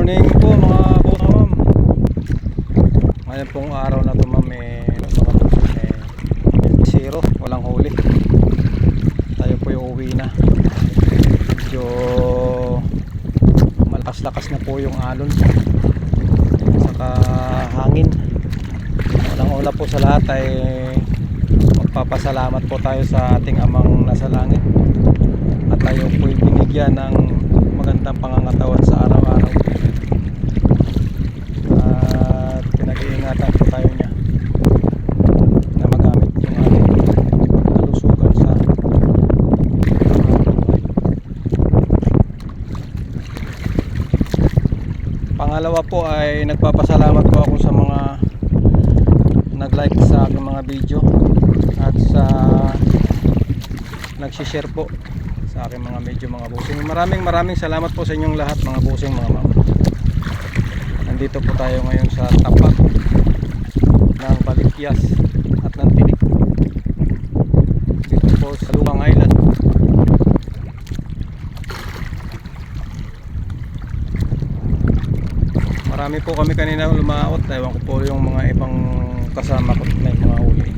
morning po mga ma'am. Ngayon pong araw na to ma'am zero, walang huli. Tayo po yung uwi na. Medyo malakas-lakas na po yung alon saka hangin. Unang-una po sa lahat ay magpapasalamat po tayo sa ating amang nasa langit at tayo po binigyan ng magandang pangangatawan sa araw-araw at pinag-iingatan po tayo niya na magamit yung ating kalusugan sa pangalawa po ay nagpapasalamat po ako sa mga nag-like sa aking mga video at sa nag-share po sa aking mga medyo mga busing. Maraming salamat po sa inyong lahat mga busing mga ma'am. Nandito po tayo ngayon sa tapat ng Balikyas at ng Tinik dito po sa Luang Island. Marami po kami kanina lumaot. Ewan ko po yung mga ibang kasama ko na mga huli.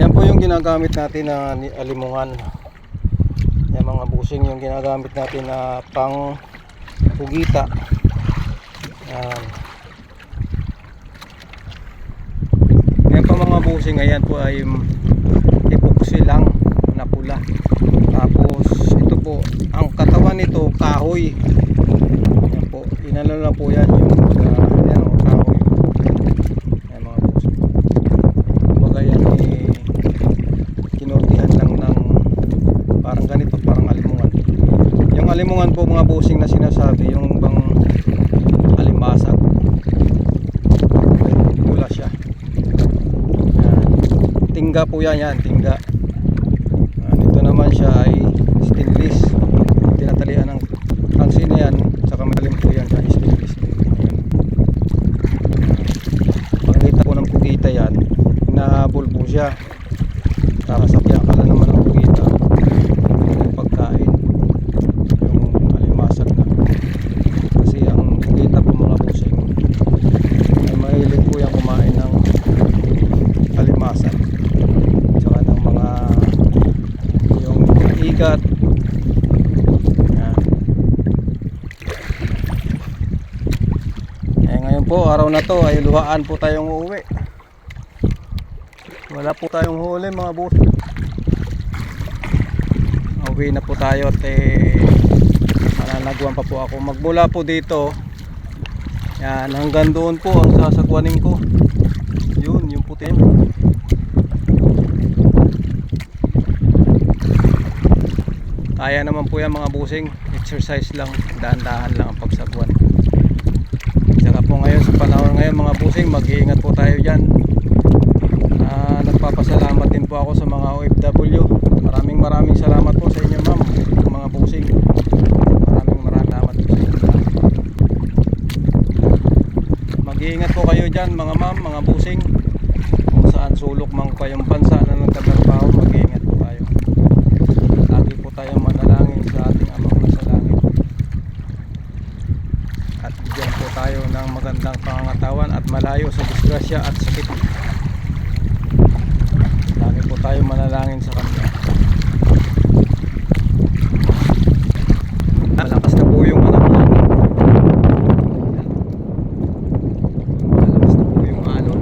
Yan po yung ginagamit natin na alimungan. Yan mga busing yung ginagamit natin na pang pugita. Yan. Ngayon pa mga busing, ayan po ay epoxy lang na pula. Tapos ito po, ang katawan nito kahoy. Yan po, inano lang po yan yung yan o kahoy. Yan mga busing. Kumbaga yan ay kinurtihan lang ng parang ganito, parang alimungan. Yung alimungan po mga busing na sinasabi, yung bang alimasag, mula siya. Yan. Tingga po yan, tingga. Ito naman siya ay stainless, tinatalian ng tangsi na yan, saka madalim po yan sa stainless. Pangita po ng pugita yan, hinahabol po siya. Kakasakyan ka lang naman ng pugita yung pagkain, yung alimasag na. Kasi ang pugita po mga busing ay mahilig po yung kumain ng alimasag tsaka ng mga yung igat. Yan. Ngayon po araw na to ay luhaan po tayong uuwi. Wala po tayong huli mga boss. Uwi na po tayo at mananagwan pa po ako. Magmula po dito yan hanggang doon po ang sasagwanin ko. Yun, yung puti. Kaya naman po yan mga busing. Exercise lang, dahan-dahan lang ang pagsagwan. Saka po ngayon sa panahon ngayon mga busing, mag-iingat po tayo dyan. Nagpapasalamat din po ako sa mga OFW. Maraming salamat po sa inyo ma'am, mga busing. Maraming salamat po sa inyo. Mag-iingat po kayo dyan mga ma'am, mga busing. Kung saan sulok mang pa yung bansa na nagtatrabaho, mag-iingat po tayo. Lagi po tayong manalangin sa ating amang nasa langit. At bigyan po tayo ng magandang pangangatawan at malayo sa disgrasya at sakit. Lagi po tayo manalangin sa Kanya. Malakas na po yung malakas na po yung alon.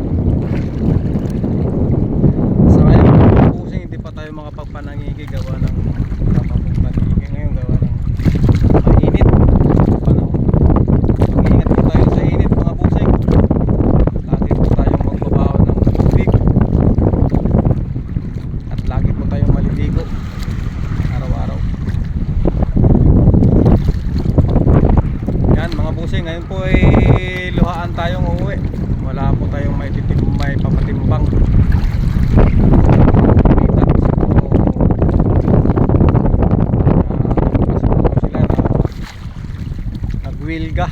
Sa ngayon mga busing, hindi pa tayo makapagpanangigi gawa ng panangigi ngayon, gawa ng mainit panahon. Mag-ingat po tayo sa init mga busing. Lagi po tayong magbabaon ng tubig at lagi po tayong maliligo araw-araw. Yan mga busing, ngayon po ay luhaan tayong uuwi. Wala po tayong may papatimbang. Nagwilga.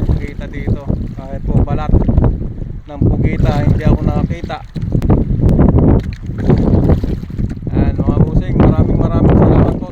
Pugita dito. Kahit po balat ng pugita, hindi ako nakakita. Yan mga busing, maraming salamat po.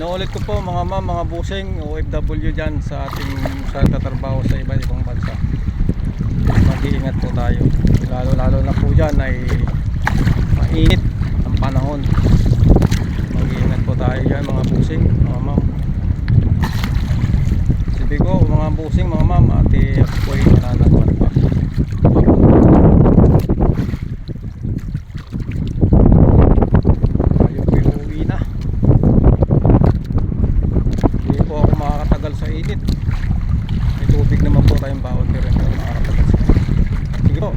Inuulit ko po mga ma'am, mga busing, OFW dyan sa ating sa tatrabaho sa iba't ibang bansa. Mag-iingat po tayo. Lalo na po dyan ay mainit ang panahon. Mag-iingat po tayo dyan mga busing, mga ma'am. Sabi ko mga busing, mga ma'am, ate ako po ay mananagwan pa. Tayo po uuwi na. Hindi po ako makakatagal sa init. May tubig naman po tayong bawat pero hindi ako makakatagal sa init. Sige po.